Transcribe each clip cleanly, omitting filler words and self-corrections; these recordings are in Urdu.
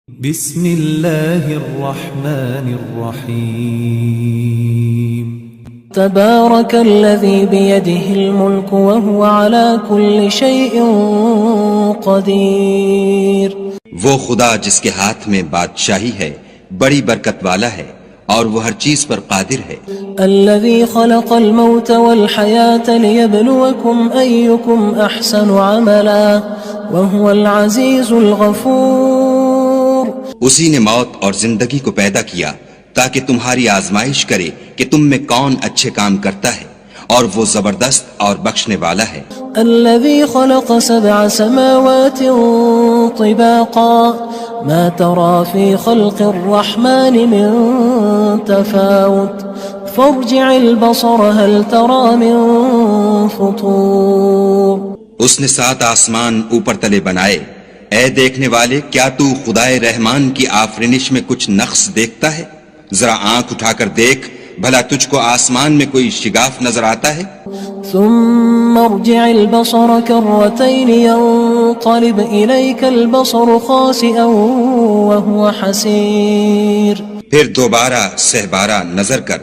بسم اللہ الرحمن الرحیم تبارك الذي بيده الملك وهو على كل شيء قدير. وہ خدا جس کے ہاتھ میں بادشاہی ہے بڑی برکت والا ہے اور وہ ہر چیز پر قادر ہے. الذي خلق الموت والحياة ليبلوكم أيكم أحسن عملا وهو العزيز الغفور. اسی نے موت اور زندگی کو پیدا کیا تاکہ تمہاری آزمائش کرے کہ تم میں کون اچھے کام کرتا ہے اور وہ زبردست اور بخشنے والا ہے. الذي خلق 7 سماوات طباقا ما ترى في خلق الرحمن من تفاوت فارجع البصر هل ترى من فطور. اس نے 7 آسمان اوپر تلے بنائے. اے دیکھنے والے کیا تو خدائے رحمان کی آفرینش میں کچھ نقص دیکھتا ہے؟ ذرا آنکھ اٹھا کر دیکھ بھلا تجھ کو آسمان میں کوئی شگاف نظر آتا ہے؟ ثم ارجع البصر كرتين ينقلب إليك البصر خاسئا وهو حسير. پھر دوبارہ سہبارہ نظر کر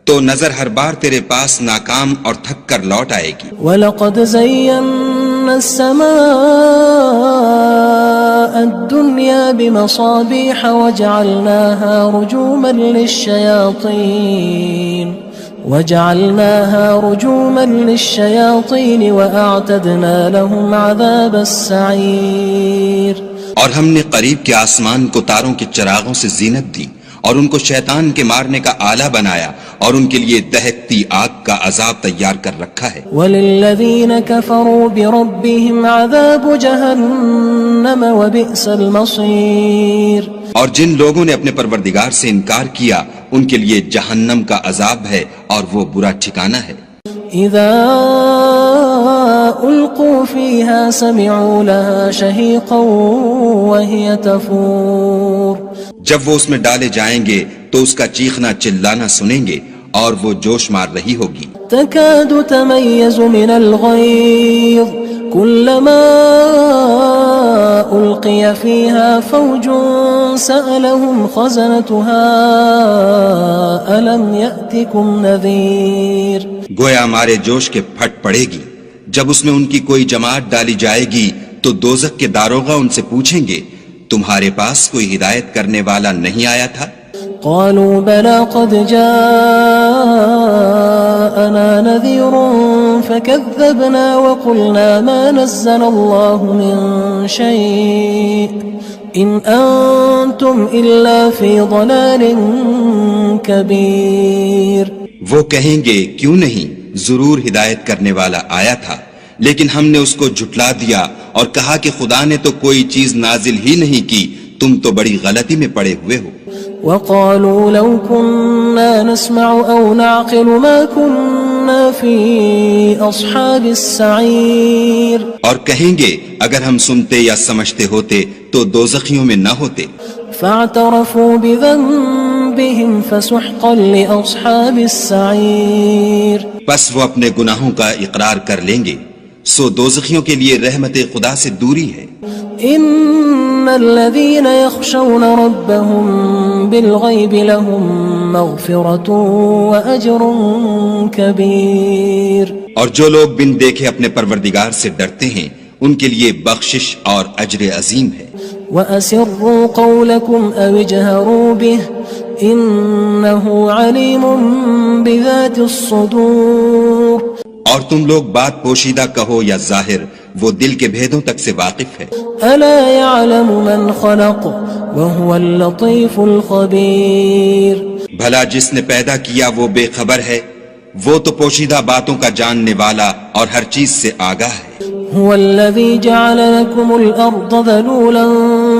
تو نظر ہر بار تیرے پاس ناکام اور تھک کر لوٹ آئے گی. وَلَقَدْ زَيَّنَّا السَّمَاءَ الدُّنْيَا بِمَصَابِيحَ وَجَعَلْنَاهَا رُجُومًا لِلشَّيَاطِينِ وَأَعْتَدْنَا لَهُمْ عَذَابَ السَّعِيرِ. اور ہم نے قریب کے آسمان کو تاروں کے چراغوں سے زینت دی اور ان کو شیطان کے مارنے کا آلہ بنایا اور ان کے لیے دہکتی آگ کا عذاب تیار کر رکھا ہے. وَلِلَّذِينَ كَفَرُوا بِرَبِّهِمْ عَذَابُ جَهَنَّمَ وَبِئْسَ الْمَصِيرُ. اور جن لوگوں نے اپنے پروردگار سے انکار کیا ان کے لیے جہنم کا عذاب ہے اور وہ برا ٹھکانہ ہے. اذا القوا فيها سمعوا لها شهيقا وهي تفور. جب وہ اس میں ڈالے جائیں گے تو اس کا چیخنا چلانا سنیں گے اور وہ جوش مار رہی ہوگی. تكاد تميز من الغيظ كلما ألقي فيها فوج سألهم خزنتها ألم يأتكم نذير. گویا مارے جوش کے پھٹ پڑے گی. جب اس میں ان کی کوئی جماعت ڈالی جائے گی تو دوزخ کے داروغہ ان سے پوچھیں گے تمہارے پاس کوئی ہدایت کرنے والا نہیں آیا تھا؟ قالوا بلى قد جاءنا نذير فكذبنا وقلنا ما نزل الله من شيء إن أنتم إلا في ضلال كبير. وہ کہیں گے کیوں نہیں، ضرور ہدایت کرنے والا آیا تھا لیکن ہم نے اس کو جھٹلا دیا اور کہا کہ خدا نے تو کوئی چیز نازل ہی نہیں کی، تم تو بڑی غلطی میں پڑے ہوئے ہو. وقالوا لو كنا نسمع أو نعقل ما كنا في أصحاب السعير. اور کہیں گے اگر ہم سنتے یا سمجھتے ہوتے تو دوزخیوں میں نہ ہوتے. فاعترفوا بذنبهم فسحقا لأصحاب السعير. پس وہ اپنے گناہوں کا اقرار کر لیں گے سو دوزخیوں کے لیے رحمت خدا سے دوری ہے. ان الذين يخشون ربهم بالغيب لهم مغفرة وأجر كبير. اور جو لوگ بن دیکھے اپنے پروردگار سے ڈرتے ہیں ان کے لیے بخشش اور اجر عظیم ہے. وَأَسِرُّوا قَوْلَكُمْ أَوِ اجْهَرُوا بِهِ إِنَّهُ عَلِيمٌ بِذَاتِ الصُّدُورِ. اور تم لوگ بات پوشیدہ کہو یا ظاہر وہ دل کے بھیدوں تک سے واقف ہے. أَلَا يَعْلَمُ مَنْ خَلَقَ وَهُوَ اللَّطِيفُ الْخَبِيرُ. بھلا جس نے پیدا کیا وہ بے خبر ہے، وہ تو پوشیدہ باتوں کا جاننے والا اور ہر چیز سے آگاہ ہے. هو الذي جعل لكم الأرض ذلولا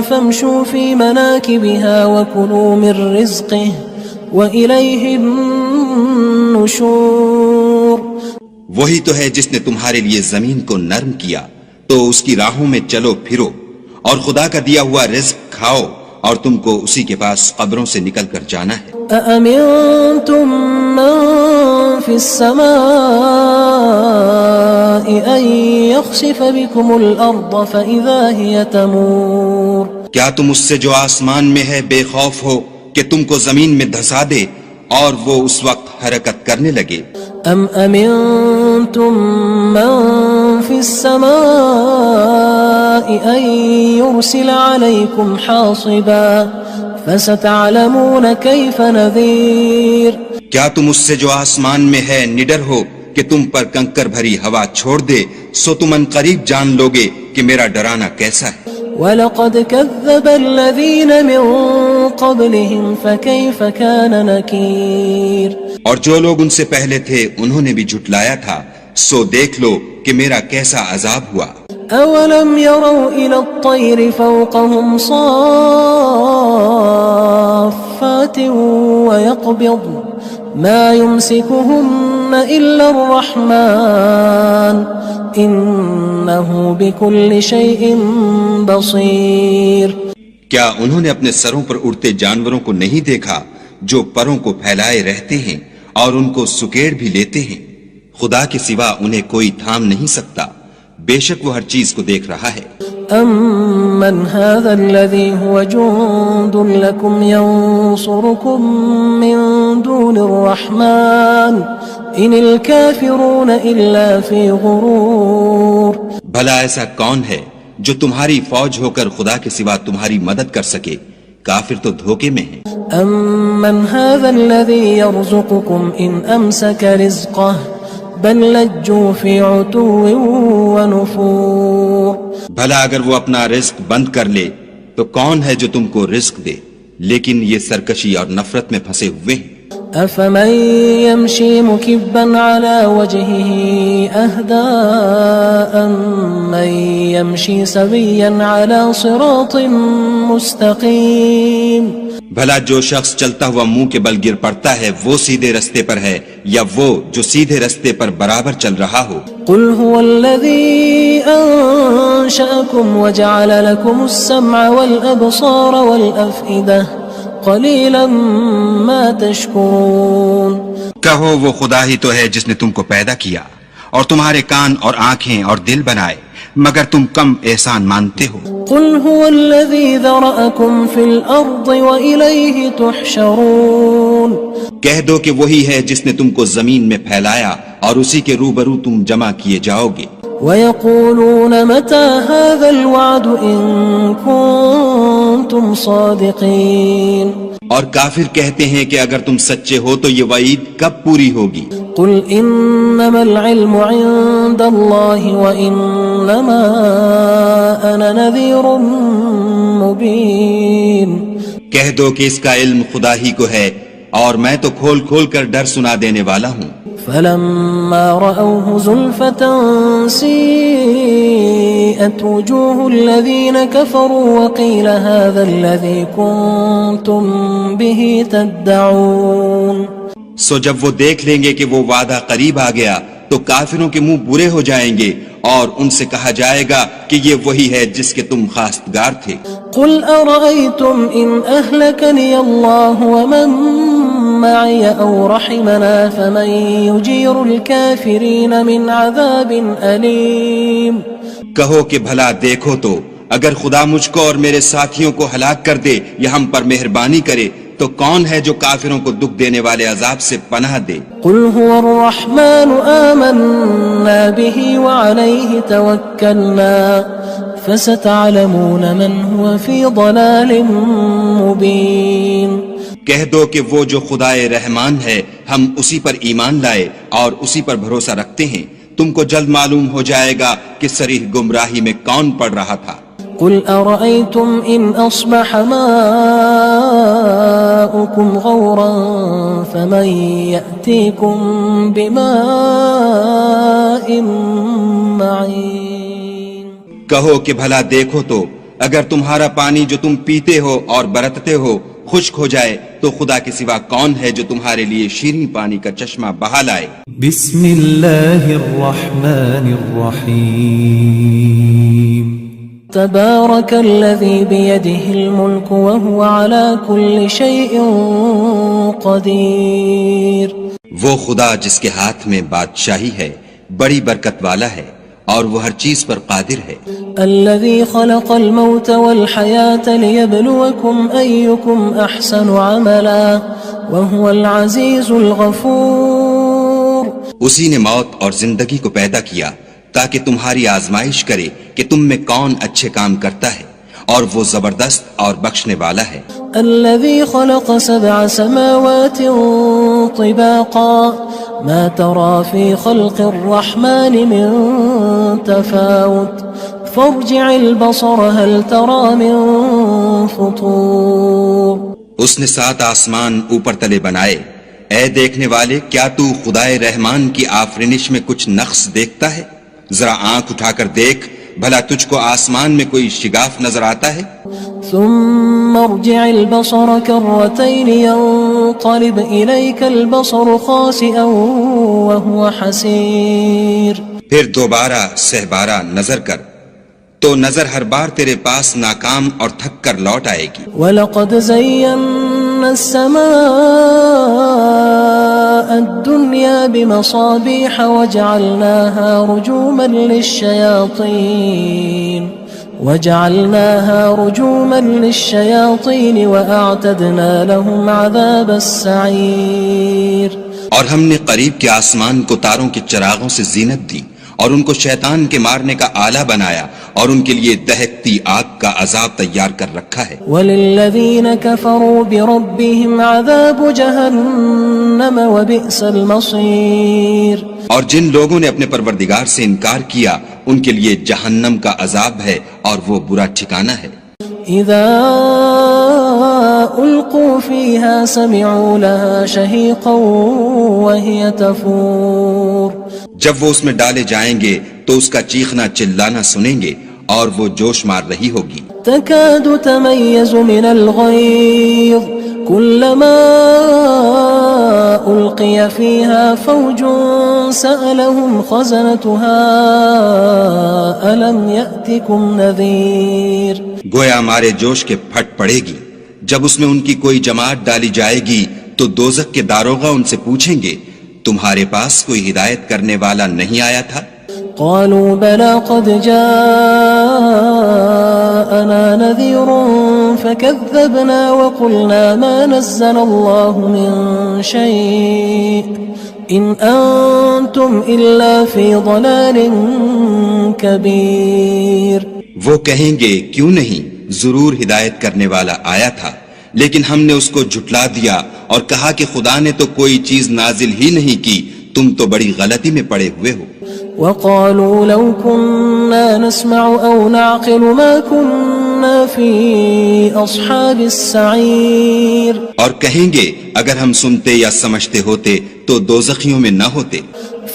فامشوا في مناكبها وكلوا من رزقه وإليه النشور. وہی تو ہے جس نے تمہارے لیے زمین کو نرم کیا تو اس کی راہوں میں چلو پھرو اور خدا کا دیا ہوا رزق کھاؤ اور تم کو اسی کے پاس قبروں سے نکل کر جانا ہے. أأمنتم من في السماء أن يخسف بكم الأرض فإذا هي تمور. کیا تم اس سے جو آسمان میں ہے بے خوف ہو کہ تم کو زمین میں دھسا دے اور وہ اس وقت حرکت کرنے لگے؟ ام امنتم من في السماء ان يرسل عليكم حاصبا فستعلمون كيف نذير کیا تم اس سے جو آسمان میں ہے نڈر ہو کہ تم پر کنکر بھری ہوا چھوڑ دے، سو تم ان قریب جان لوگے کہ میرا ڈرانا کیسا ہے۔ وَلَقَدْ كَذَّبَ الَّذِينَ مِن قَبْلِهِمْ فَكَيْفَ كَانَ نَكِيرٌ اور جو لوگ ان سے پہلے تھے انہوں نے بھی جھٹلایا تھا، سو دیکھ لو کہ میرا کیسا عذاب ہوا۔ أَوَلَمْ يَرَوْا إِلَى الطَّيْرِ فَوْقَهُمْ صَافَّاتٍ وَيَقْبِضْنَ مَا يُمْسِكُهُنَّ إِلَّا الرَّحْمَنُ إِنَّهُ بِكُلِّ شَيْءٍ بَصِيرٌ کیا انہوں نے اپنے سروں پر اڑتے جانوروں کو نہیں دیکھا جو پروں کو پھیلائے رہتے ہیں اور ان کو سکیڑ بھی لیتے ہیں؟ خدا کے سوا انہیں کوئی تھام نہیں سکتا، بے شک وہ ہر چیز کو دیکھ رہا ہے۔ أَمَّنْ هَذَا الَّذِي هُوَ جُندٌ لَكُمْ يَنصُرُكُم مِّن دُونِ الرَّحْمَنِ إِنِ الْكَافِرُونَ إِلَّا فِي غُرُورٍ بھلا ایسا کون ہے جو تمہاری فوج ہو کر خدا کے سوا تمہاری مدد کر سکے؟ کافر تو دھوکے میں ہیں۔ أَمَّنْ هَذَا الَّذِي يَرْزُقُكُمْ إِنْ أَمْسَكَ رِزْقَهُ بَلْ لَجُّوا فِي عُتُوٍّ وَنُفُورٍ بھلا اگر وہ اپنا رزق بند کر لے تو کون ہے جو تم کو رزق دے؟ لیکن یہ سرکشی اور نفرت میں پھنسے ہوئے ہیں۔ أَفَمَن يَمْشِي مُكِبًّا عَلَى وَجْهِهِ أَهْدَىٰ أَمَّن يَمْشِي سَوِيًّا عَلَى صِرَاطٍ مُّسْتَقِيمٍ بھلا جو شخص چلتا ہوا منہ کے بل گر پڑتا ہے وہ سیدھے رستے پر ہے یا وہ جو سیدھے رستے پر برابر چل رہا ہو؟ قُلْ هُوَ الَّذِي أَنشَأَكُمْ وَجَعَلَ لَكُمُ السَّمْعَ وَالْأَبْصَارَ وَالْأَفْئِدَةَ قَلِيلًا مَا تَشْكُرُونَ کہو وہ خدا ہی تو ہے جس نے تم کو پیدا کیا اور تمہارے کان اور آنکھیں اور دل بنائے، مگر تم کم احسان مانتے ہو۔ قُلْ هُوَ الَّذِي ذَرَأَكُمْ فِي الْأَرْضِ وَإِلَيْهِ تُحْشَرُونَ کہہ دو کہ وہی ہے جس نے تم کو زمین میں پھیلایا اور اسی کے روبرو تم جمع کیے جاؤ گے۔ وَيَقُولُونَ مَتَى هَذَا الْوَعْدُ إِن كُنتُمْ صَادِقِينَ اور کافر کہتے ہیں کہ اگر تم سچے ہو تو یہ وعید کب پوری ہوگی؟ قُلْ إِنَّمَا الْعِلْمُ عِندَ اللَّهِ وَإِنَّمَا أَنَا نَذِيرٌ مُّبِينٌ کہہ دو کہ اس کا علم خدا ہی کو ہے اور میں تو کھول کھول کر ڈر سنا دینے والا ہوں۔ فَلَمَّا رَأَوْهُ زُلْفَةً سِيئَتْ وُجُوهُ الَّذِينَ كَفَرُوا وَقِيلَ هَذَا الَّذِي كُنتُم بِهِ تَدَّعُونَ سو جب وہ دیکھ لیں گے کہ وہ وعدہ قریب آ گیا تو کافروں کے منہ برے ہو جائیں گے اور ان سے کہا جائے گا کہ یہ وہی ہے جس کے تم خواستگار تھے۔ قُلْ أَرَأَيْتُمْ إِنْ أَهْلَكَنِيَ اللَّهُ وَمَن مَّعِيَ أَوْ رَحِمَنَا فَمَن يُجِيرُ الْكَافِرِينَ مِنْ عَذَابٍ أَلِيمٍ کہو کہ بھلا دیکھو تو اگر خدا مجھ کو اور میرے ساتھیوں کو ہلاک کر دے یا ہم پر مہربانی کرے تو کون ہے جو کافروں کو دکھ دینے والے عذاب سے پناہ دے؟ قُلْ هُوَ الرَّحْمَنُ آمَنَّا بِهِ وَعَلَيْهِ تَوَكَّلْنَا فَسَتَعْلَمُونَ مَنْ هُوَ فِي ضَلَالٍ مُّبِينٍ کہہ دو کہ وہ جو خدائے رحمان ہے ہم اسی پر ایمان لائے اور اسی پر بھروسہ رکھتے ہیں، تم کو جلد معلوم ہو جائے گا کہ صریح گمراہی میں کون پڑ رہا تھا۔ قُلْ أَرَأَيْتُمْ إِنْ أَصْبَحَ مَاؤُكُمْ غَوْرًا فَمَن يَأْتِيكُم بِمَاءٍ مَّعِينٍ کہو کہ بھلا دیکھو تو اگر تمہارا پانی جو تم پیتے ہو اور برتتے ہو خشک ہو جائے تو خدا کے سوا کون ہے جو تمہارے لیے شیریں پانی کا چشمہ بہا لائے؟ بسم اللہ الرحمن الرحیم تبارك الذي بيده الملك وهو على كل شيء قدير وہ خدا جس کے ہاتھ میں بادشاہی ہے بڑی برکت والا ہے اور وہ ہر چیز پر قادر ہے. الذي خلق الموت والحياة ليبلوكم أيكم أحسن عملا وهو العزيز الغفور. اسی نے موت اور زندگی کو پیدا کیا تاکہ تمہاری آزمائش کرے کہ تم میں کون اچھے کام کرتا ہے، اور وہ زبردست اور بخشنے والا ہے. الذي خلق 7 سماوات طباقا ما ترى في خلق الرحمن من تفاوت فارجع البصر هل ترى من فطور. اس نے 7 آسمان اوپر تلے بنائے. اے دیکھنے والے، کیا تو خدائے رحمان کی آفرینش میں کچھ نقص دیکھتا ہے؟ ذرا آنکھ اٹھا کر دیکھ، بھلا تجھ کو آسمان میں کوئی شگاف نظر آتا ہے؟ ثم ارجع البصر كرتين ينقلب إليك البصر خاسئا وهو حسير. پھر دوبارہ سہبارہ نظر کر تو نظر ہر بار تیرے پاس ناکام اور تھک کر لوٹ آئے گی. وَلَقَدْ زَيَّنَّا السَّمَاءَ الدُّنْيَا بِمَصَابِيحَ وَجَعَلْنَاهَا رُجُومًا لِلشَّيَاطِينِ وَأَعْتَدْنَا لَهُمْ عَذَابَ السَّعِيرِ. اور ہم نے قریب کے آسمان کو تاروں کے چراغوں سے زینت دی اور ان کو شیطان کے مارنے کا آلہ بنایا اور ان کے لیے دہکتی آگ کا عذاب تیار کر رکھا ہے. وَلِلَّذِينَ كَفَرُوا بِرَبِّهِمْ عَذَابُ جَهَنَّمَ وَبِئْسَ الْمَصِيرُ. اور جن لوگوں نے اپنے پروردگار سے انکار کیا ان کے لیے جہنم کا عذاب ہے اور وہ برا ٹھکانہ ہے. اذا القوا فيها سمعوا لها شهيقا وهي تفور. جب وہ اس میں ڈالے جائیں گے تو اس کا چیخنا چلانا سنیں گے اور وہ جوش مار رہی ہوگی. تكاد تميز من الغيظ كلما ألقي فيها فوج سألهم خزنتها ألم يأتكم نذير. گویا ہمارے جوش کے پھٹ پڑے گی. جب اس میں ان کی کوئی جماعت ڈالی جائے گی تو دوزخ کے داروغہ ان سے پوچھیں گے تمہارے پاس کوئی ہدایت کرنے والا نہیں آیا تھا؟ قالوا بلى قد جاءنا نذير فكذبنا وقلنا ما نزل الله من شيء إن أنتم إلا في ضلال كبير. وہ کہیں گے کیوں نہیں، ضرور ہدایت کرنے والا آیا تھا، لیکن ہم نے اس کو جھٹلا دیا اور کہا کہ خدا نے تو کوئی چیز نازل ہی نہیں کی، تم تو بڑی غلطی میں پڑے ہوئے ہو. وقالوا لو كنا نسمع أو نعقل ما كنا في أصحاب السعير. اور کہیں گے اگر ہم سنتے یا سمجھتے ہوتے تو دوزخیوں میں نہ ہوتے.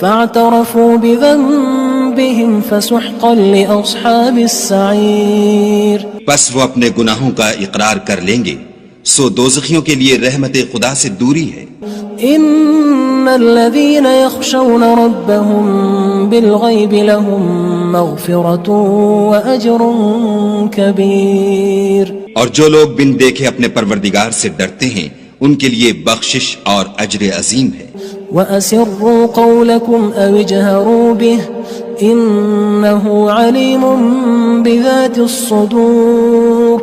فاعترفوا بذنبهم فسحقا لأصحاب السعير. بس وہ اپنے گناہوں کا اقرار کر لیں گے، سو دوزخیوں کے لیے رحمت خدا سے دوری ہے. ان الذين يخشون ربهم بالغيب لهم مغفرة واجر كبير. اور جو لوگ بن دیکھے اپنے پروردگار سے ڈرتے ہیں ان کے لیے بخشش اور اجر عظیم ہے. واسروا قولكم او اجهروا به انه عليم بذات الصدور.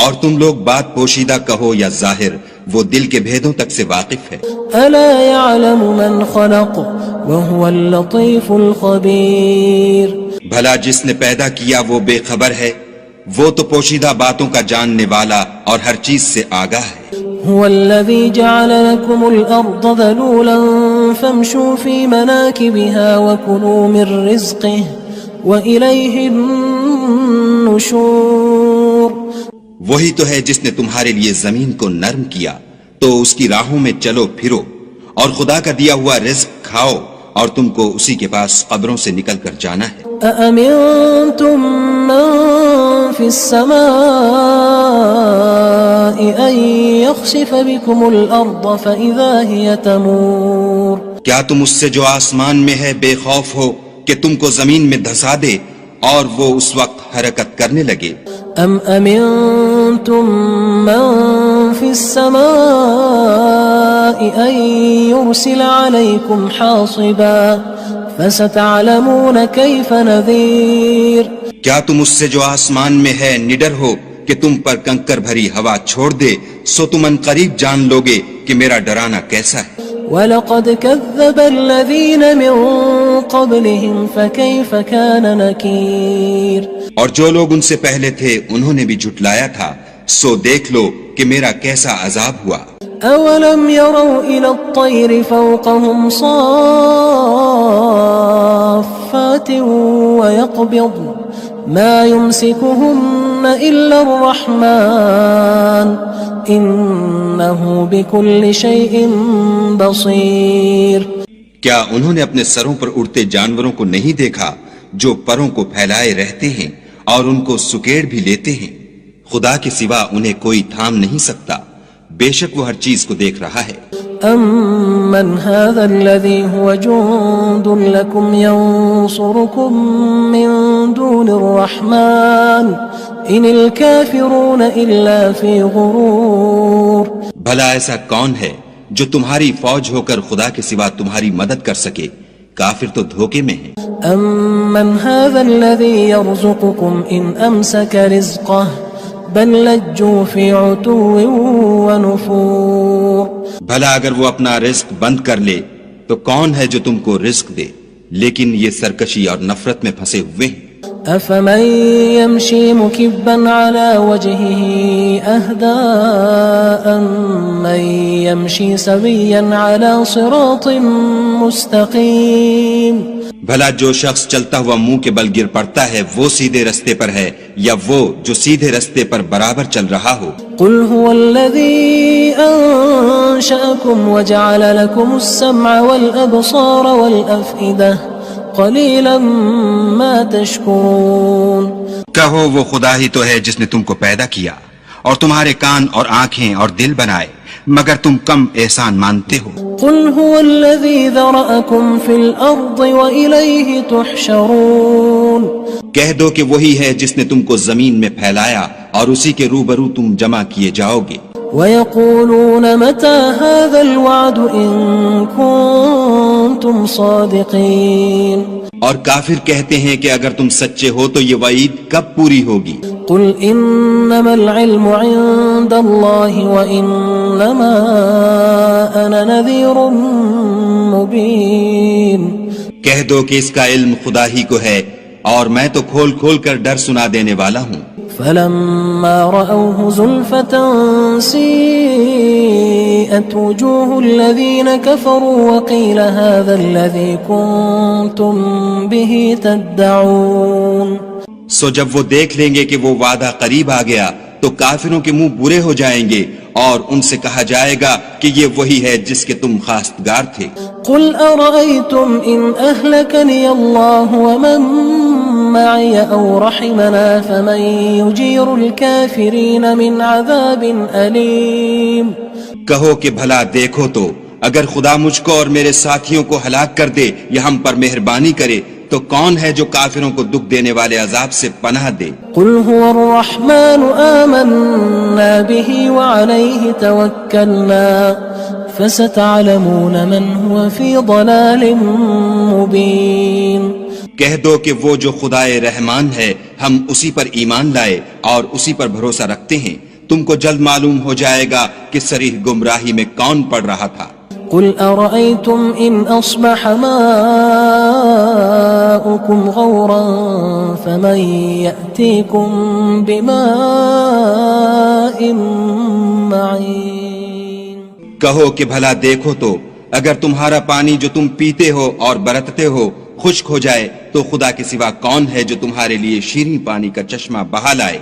اور تم لوگ بات پوشیدہ کہو یا ظاہر، وہ دل کے بھیدوں تک سے واقف ہے. الا يعلم من خلق وهو اللطيف الخبير. بھلا جس نے پیدا کیا وہ بے خبر ہے، وہ تو پوشیدہ باتوں کا جاننے والا اور ہر چیز سے آگاہ ہے. هو الذي جعل لكم الأرض ذلولا فامشوا في مناكبها وكلوا من رزقه وإليه النشور. وہی تو ہے جس نے تمہارے لیے زمین کو نرم کیا تو اس کی راہوں میں چلو پھرو اور خدا کا دیا ہوا رزق کھاؤ اور تم کو اسی کے پاس قبروں سے نکل کر جانا ہے. أأمنتم من في السماء أن يخسف بكم الأرض فإذا هي تمور. کیا تم اس سے جو آسمان میں ہے بے خوف ہو کہ تم کو زمین میں دھسا دے اور وہ اس وقت حرکت کرنے لگے؟ ام امنتم من في السماء ان يرسل عليكم حاصبا فستعلمون كيف نذير کیا تم اس سے جو آسمان میں ہے نڈر ہو کہ تم پر کنکر بھری ہوا چھوڑ دے، سو تم ان قریب جان لوگے کہ میرا ڈرانا کیسا ہے۔ وَلَقَدْ كَذَّبَ الَّذِينَ مِن قَبْلِهِمْ فَكَيْفَ كَانَ نَكِيرٌ اور جو لوگ ان سے پہلے تھے انہوں نے بھی جھٹلایا تھا، سو دیکھ لو کہ میرا کیسا عذاب ہوا۔ أَوَلَمْ يَرَوْا إِلَى الطَّيْرِ فَوْقَهُمْ صَافَّاتٍ وَيَقْبِضْنَ مَا يُمْسِكُهُنَّ إِلَّا الرَّحْمَنُ إِنَّهُ بِكُلِّ شَيْءٍ بَصِيرٌ کیا انہوں نے اپنے سروں پر اڑتے جانوروں کو نہیں دیکھا جو پروں کو پھیلائے رہتے ہیں اور ان کو سکیڑ بھی لیتے ہیں؟ خدا کے سوا انہیں کوئی تھام نہیں سکتا، بے شک وہ ہر چیز کو دیکھ رہا ہے۔ أَمَّنْ هَذَا الَّذِي هُوَ جُندٌ لَكُمْ يَنصُرُكُم مِّن دُونِ الرَّحْمَنِ إِنِ الْكَافِرُونَ إِلَّا فِي غُرُورٍ بھلا ایسا کون ہے جو تمہاری فوج ہو کر خدا کے سوا تمہاری مدد کر سکے؟ کافر تو دھوکے میں ہیں۔ أَمَّنْ هَذَا الَّذِي يَرْزُقُكُمْ إِنْ أَمْسَكَ رِزْقَهُ بل لجوا فی عتو ونفور بھلا اگر وہ اپنا رزق بند کر لے تو کون ہے جو تم کو رزق دے، لیکن یہ سرکشی اور نفرت میں پھنسے ہوئے ہیں۔ افمن يمشي مكبا على وجهه اهدى من يمشي سويا على صراط مستقيم بھلا جو شخص چلتا ہوا منہ کے بل گر پڑتا ہے وہ سیدھے رستے پر ہے یا وہ جو سیدھے رستے پر برابر چل رہا ہو؟ قل هو الذي انشأكم وجعل لكم السمع والابصار والافئدة قلیلا ما تشکرون کہو وہ خدا ہی تو ہے جس نے تم کو پیدا کیا اور تمہارے کان اور آنکھیں اور دل بنائے، مگر تم کم احسان مانتے ہو۔ قل هو الذي ذرأكم في الأرض وإليه تحشرون کہہ دو کہ وہی ہے جس نے تم کو زمین میں پھیلایا اور اسی کے روبرو تم جمع کیے جاؤ گے۔ وَيَقُولُونَ مَتَى هَذَا الْوَعْدُ إِن كُنتُمْ صَادِقِينَ اور کافر کہتے ہیں کہ اگر تم سچے ہو تو یہ وعید کب پوری ہوگی؟ قُلْ إِنَّمَا الْعِلْمُ عِندَ اللَّهِ وَإِنَّمَا أَنَا نَذِيرٌ مُبِينٌ کہہ دو کہ اس کا علم خدا ہی کو ہے اور میں تو کھول کھول کر ڈر سنا دینے والا ہوں۔ فَلَمَّا رَأَوْهُ زُلْفَةً سِيئَتْ وُجُوهُ الَّذِينَ كَفَرُوا وَقِيلَ هَذَا الَّذِي كُنتُم بِهِ تَدَّعُونَ سو جب وہ دیکھ لیں گے کہ وہ وعدہ قریب آ گیا تو کافروں کے منہ برے ہو جائیں گے اور ان سے کہا جائے گا کہ یہ وہی ہے جس کے تم خواستگار تھے۔ قُلْ أَرَأَيْتُمْ إِنْ أَهْلَكَنِيَ اللَّهُ وَمَن مَّعِيَ أَوْ رَحِمَنَا فَمَن يُجِيرُ الْكَافِرِينَ مِنْ عَذَابٍ أَلِيمٍ کہو کہ بھلا دیکھو تو اگر خدا مجھ کو اور میرے ساتھیوں کو ہلاک کر دے یا ہم پر مہربانی کرے تو کون ہے جو کافروں کو دکھ دینے والے عذاب سے پناہ دے؟ قُلْ هُوَ الرَّحْمَنُ آمَنَّا بِهِ وَعَلَيْهِ تَوَكَّلْنَا فَسَتَعْلَمُونَ مَنْ هُوَ فِي ضَلَالٍ مُبِينٍ کہہ دو کہ وہ جو خدائے رحمان ہے ہم اسی پر ایمان لائے اور اسی پر بھروسہ رکھتے ہیں، تم کو جلد معلوم ہو جائے گا کہ صریح گمراہی میں کون پڑ رہا تھا۔ قُلْ أَرَأَيْتُمْ إِنْ أَصْبَحَ مَاؤُكُمْ غَوْرًا فَمَنْ يَأْتِيكُمْ بِمَاءٍ مَّعِينٍ کہو کہ بھلا دیکھو تو اگر تمہارا پانی جو تم پیتے ہو اور برتتے ہو خشک ہو جائے تو خدا کے سوا کون ہے جو تمہارے لیے شیریں پانی کا چشمہ بہا لائے؟